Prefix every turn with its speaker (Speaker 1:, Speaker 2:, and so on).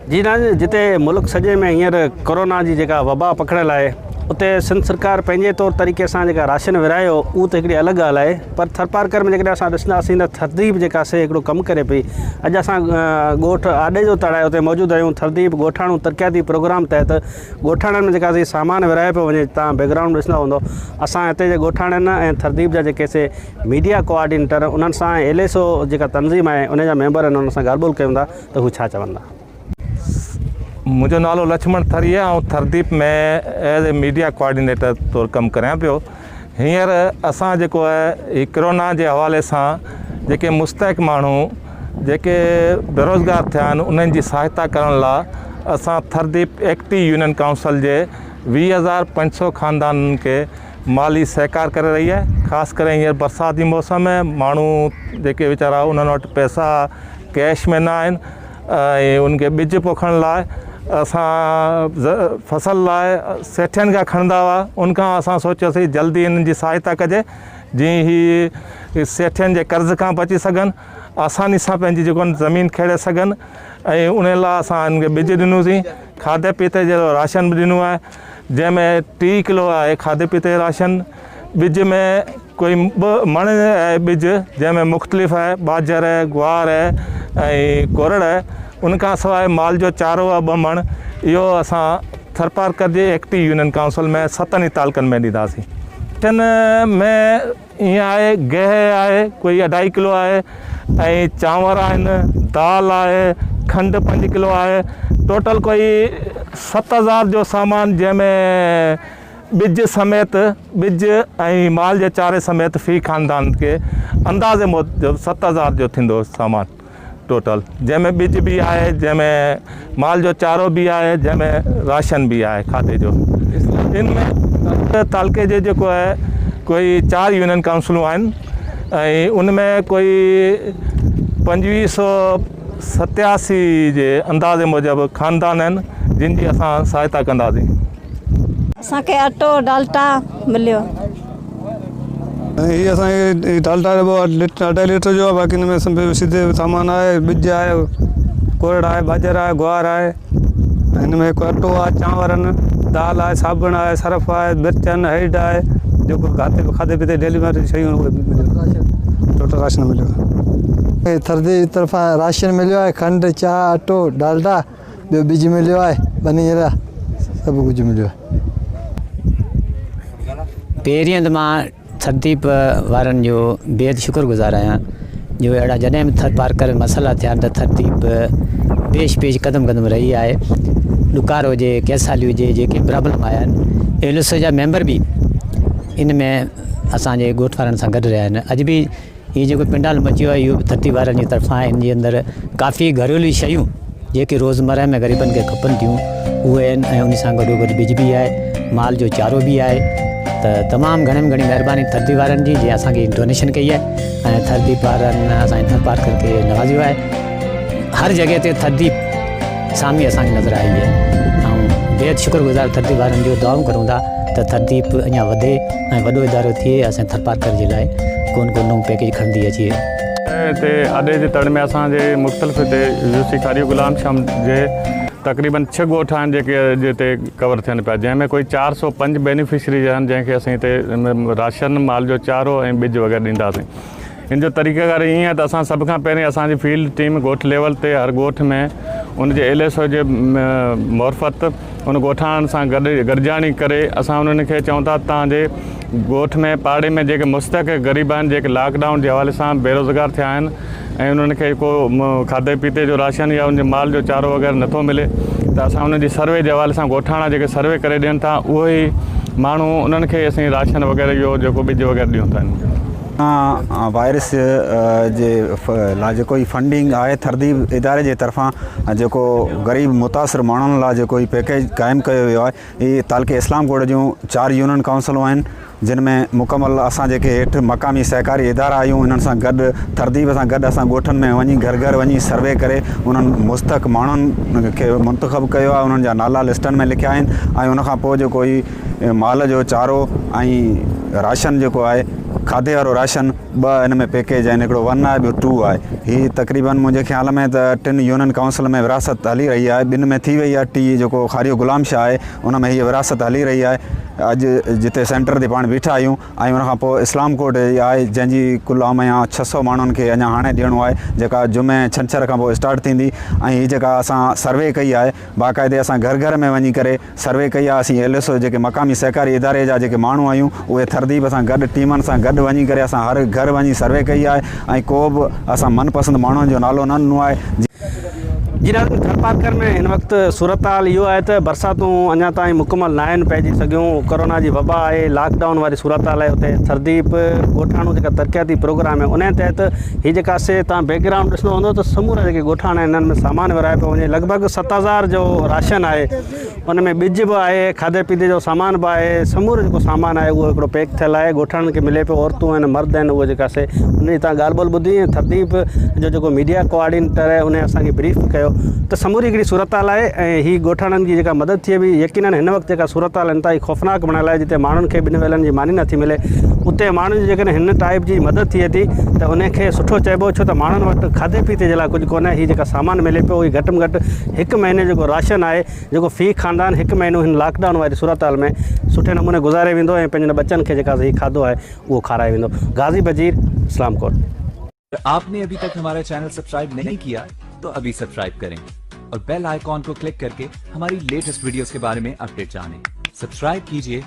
Speaker 1: जी ना, जिते मुल्क सॼे में हींअर कोरोना जी जेका वबा पकड़ियल आहे उते सिंध सरकार पंहिंजे तौर तरीक़े सां जेका राशन विरायो उहो त हिकिड़ी अलॻि ॻाल्हि आहे, पर थरपारकर में जेकॾहिं असां ॾिसंदासीं त थरदीप जेका से हिकिड़ो कमु करे पई। अॼु असां ॻोठ आॾे जो तड़ आहे उते मौजूदु आहियूं। थरदीप ॻोठाणो तरक़ियाती प्रोग्राम तहत ॻोठाणनि में जेका सामान विराए पियो वञे, तव्हां बैकग्राउंड ॾिसंदा हूंदो। असां हिते जे ॻोठाणनि ऐं थरदीप जा जेके से मीडिया कोऑर्डिनेटर उन्हनि सां LSO जेका तंज़ीम आहे उन जा मेंबर आहिनि, उन्हनि सां ॻाल्हि ॿोल कयूं था त हू छा चवंदा।
Speaker 2: मुझो नालो लक्ष्मण थरिया ऐं थरदीप में एज ए मीडिया कोऑर्डिनेटर तौर कमु करियां पियो। हींअर असां जेको आहे कोरोना जे हवाले सां जेके मुस्तहिक माण्हू जेके बेरोज़गार थिया आहिनि उन्हनि जी सहायता करण लाइ असां थरदीप एक्टिव यूनियन काउंसिल जे 20,500 ख़ानदाननि खे माली सहकार करे रही आहे। ख़ासि करे हींअर बरसाति जी मौसम में माण्हू जेके वीचारा उन्हनि वटि पैसा कैश में न आहिनि ऐं उनखे ॿिज पोखण लाइ असां फसल लाइ सेठियुनि खां खणंदा हुआ। उनखां असां सोचियोसीं जल्दी इन्हनि जी सहायता कजे जीअं ही सेठियुनि जे कर्ज़ खां बची सघनि, आसानी सां पंहिंजी जेको ज़मीन खेड़े सघनि। ऐं उन लाइ असां इनखे ॿिज ॾिनोसीं, खाधे पीते जो राशन बि ॾिनो आहे जंहिंमें 30 किलो आहे खाधे पीते जो राशन। ॿिज में कोई 2 मण आहे ॿिज जंहिंमें मुख़्तलिफ़ आहे, बाजर आहे, ग्वार आहे ऐं कोरड़ आहे। उनखां सवाइ माल जो चारो आहे 2 मण। इहो असां थरपारकर जे एक्टिव यूनियन काउंसिल में 7 तालुकनि में ॾींदासीं। थियन में ईअं आहे, गेह आहे कोई 2.5 किलो आहे ऐं चांवर आहिनि, दाल आहे, खंडु 5 किलो आहे। टोटल कोई 7,000 जो सामान जंहिंमें ॿिज समेत ॿिज ऐं माल जे चारे समेत फ़ी ख़ानदान खे अंदाज़े मूजिबि 7,000 जो थींदो सामान टोटल, जंहिंमें ॿिज बि आहे, जंहिंमें माल जो चारो बि आहे, जंहिंमें राशन बि आहे खाधे जो। इन में तालुके जे जेको आहे कोई 4 यूनियन काउंसिलूं आहिनि ऐं उनमें कोई 2587 जे अंदाज़े मूजिबि ख़ानदान आहिनि जिन जी असां सहायता कंदासीं।
Speaker 3: असांखे अटो डाल्टा मिलियो।
Speaker 4: ये असांखे डाल्टा 2.5 लीटर जो आहे, बाक़ी हिन में सीधे सामान आहे, ॿिज आहे, कोरड़ आहे, बाजर आहे, ग्वार आहे, हिन में हिकु अटो आहे, चांवर आहिनि, दाल आहे, साबुण आहे, सर्फ आहे, मिर्च आहिनि, हैड आहे, जेको खाधे पीते डेली वारी शयूं टोटल राशन मिलियो।
Speaker 5: थरदीप तरफ़ां राशन मिलियो आहे, खंडु, चाह, अटो, डाल्डा, ॿियो ॿिज मिलियो आहे, पनीर, सभु कुझु मिलियो आहे।
Speaker 6: पहिरियों त मां थरदीप वारनि जो बेहद शुक्रगुज़ार आहियां जो अहिड़ा जॾहिं बि थरपारकर मसइला थिया त थरदीप पेश कदम रही आहे। ॾुकार हुजे, कैसाली हुजे, जेके प्रॉब्लम आया आहिनि, LSO जा मेंबर बि इन में असांजे ॻोठ वारनि सां गॾु रहिया आहिनि। अॼु बि हीअ जेको पिंडाल मचियो आहे इहो थरदीप वारनि जी तरफ़ां इन जे अंदरि काफ़ी घरेलू शयूं जेके रोज़मर्रा में ग़रीबनि खे खपनि थियूं उहे आहिनि ऐं उन सां गॾो गॾु ॿिज बि आहे, माल जो चारो बि आहे। त तमामु घणी महिरबानी थरदीप वारनि जी जंहिं असांखे डोनेशन कई आहे ऐं थरदीप वारनि असांजे थरपारकर खे नवाज़ियो आहे। हर जॻह ते थरदीप सामी असांखे नज़र आई आहे ऐं बेहद शुक्रगुज़ार थरदीप वारनि जो दुआऊं करूं था त थरदीप अञा वधे ऐं वॾो इदारो थिए असांजे थरपारकर जे लाइ कोन नओं पैकेज खणंदी अचे।
Speaker 7: हिते अॾे जे तड़ में असांजे मुख़्तलिफ़ हिते यूसी कारी गुलाम शाम जे तक़रीबन 6 ॻोठ आहिनि जेके जिते कवर थियनि पिया, जंहिंमें कोई 405 बेनिफिशरीज आहिनि जंहिंखे असीं हिते राशन, माल जो चारो ऐं ॿिज वग़ैरह ॾींदासीं। इन जो तरीक़ेकार ईअं आहे त असां सभ खां पहिरीं असांजी फील्ड टीम ॻोठ लेवल ते हर ॻोठ में उनजे LSO जे मार्फत उन ॻोठाणनि सां गॾिजाणी करे असां उन्हनि खे चऊं था तव्हांजे ॻोठ में पाड़े में जेके मुस्तहिक ग़रीब आहिनि, जेके लॉकडाउन जे हवाले सां बेरोज़गार थिया आहिनि ऐं उन्हनि खे को खाधे पीते जो राशन या उनजे माल जो चारो वग़ैरह नथो मिले, त असां उनजी सर्वे जे हवाले सां ॻोठाणा जेके सर्वे करे ॾियनि था उहे ई माण्हू उन्हनि खे असीं राशन वग़ैरह इहो जेको ॿिज वग़ैरह ॾियूं था।
Speaker 8: वायरस जे लाइ जेको फंडिंग आहे थरदीप इदारे जे तरफ़ां जेको ग़रीब मुतासिर माण्हुनि लाइ जेको पैकेज क़ाइमु कयो वियो आहे, इहे तालुके इस्लामकोट जूं 4 यूनियन काउंसिलूं आहिनि जिन में मुकमल असां जेके हेठि मक़ामी सहकारी इदारा आहियूं उन्हनि सां गॾु थरदीप सां गॾु असां ॻोठनि में वञी घर वञी सर्वे करे उन्हनि मुस्तक़ माण्हुनि खे मुंतख़ब कयो आहे, उन्हनि जा नाला लिस्टनि में लिखिया आहिनि ऐं उनखां पोइ जेको माल जो चारो ऐं राशन जेको आहे खाधे वारो राशन 2 इन में पैकेज आहिनि, हिकिड़ो 1 आहे, ॿियो 2 आहे। हीअ तक़रीबन मुंहिंजे ख़्याल में त 3 यूनियन काउंसिल में विरासत हली रही आहे, 2 में थी वई आहे, 3 जेको खारियो गुलाम शाह आहे उन में हीअ विरासत हली रही आहे। अॼु जिते सेंटर ते पाण बीठा आहियूं ऐं उनखां पोइ इस्लाम कोट आहे जंहिंजी कुल आम या 600 माण्हुनि खे अञा हाणे ॾियणो आहे, जेका जुमे छंछर खां पोइ स्टार्ट थींदी। ऐं हीअ जेका असां सर्वे कई आहे, बाक़ाइदे असां घर घर में वञी करे सर्वे कई आहे। असीं LSO जेके मक़ामी सहकारी इदारे जा जेके माण्हू आहियूं उहे थरदीप सां गॾु टीमनि सां गॾु वञी करे असां हर घर वञी सर्वे कई आहे ऐं को बि असां मनपसंदि माण्हुनि जो नालो न ॾिनो आहे।
Speaker 1: जी नाज़रीन, थरपारकर में हिन वक़्तु सूरत हाल इहो आहे त बरसातूं अञा ताईं मुकमल न आहिनि पइजी सघियूं। कोरोना जी वबा आहे, लॉकडाउन वारी सूरत हाल आहे। उते थरदीप ॻोठाणो जेका तरक़ियाती प्रोग्राम आहे उन तहत हीअ जेका से तव्हां बैकग्राउंड ॾिसंदो हूंदो त समूरा जेके ॻोठाणा आहिनि हिननि में सामान विराए पियो वञे। लॻभॻि 7000 जो राशन आहे, उन में ॿिज बि आहे, खाधे पीते जो सामान बि आहे, समूरो जेको सामान आहे उहो हिकिड़ो पैक थियल आहे, ॻोठाणनि खे मिले पियो। औरतूं आहिनि, मर्द आहिनि, उहे जेका से उन जी तव्हां ॻाल्हि ॿोल ॿुधी। थरदीप जो जेको मीडिया कोऑर्डिनेटर आहे उन असांखे ब्रीफ कयो त समूरी हिकिड़ी सूरत हाल आहे ऐं हीअ ॻोठाणनि जी जेका मदद थिए बि यकीनन हिन वक़्तु जेका सूरत हाल इंतिहाई ख़ौफ़नाक बणियल आहे, जिते माण्हुनि खे 2 वेलनि जी मानी नथी मिले, उते माण्हुनि जी जेकॾहिं हिन टाइप जी मदद थिए थी त उनखे सुठो चइबो, छो त माण्हुनि वटि खाधे पीते जे लाइ कुझु कोन्हे। हीअ जेका सामान मिले पियो ही घटि में घटि 1 महीने जेको राशन आहे, जेको फ़ी ख़ानदान 1 महीनो हिन लॉकडाउन वारी सूरत हाल में सुठे नमूने गुज़ारे वेंदो ऐं पंहिंजनि बच्चनि खे जेका हीअ खाधो आहे उहो खाराए वेंदो। गाज़ी बजीर, इस्लाम कोट।
Speaker 9: आपने अभी तक हमारा चैनल सब्सक्राइब नहीं किया तो अभी सब्सक्राइब करें और बेल आइकॉन को क्लिक करके हमारी लेटेस्ट वीडियोस के बारे में अपडेट जानें। सब्सक्राइब कीजिए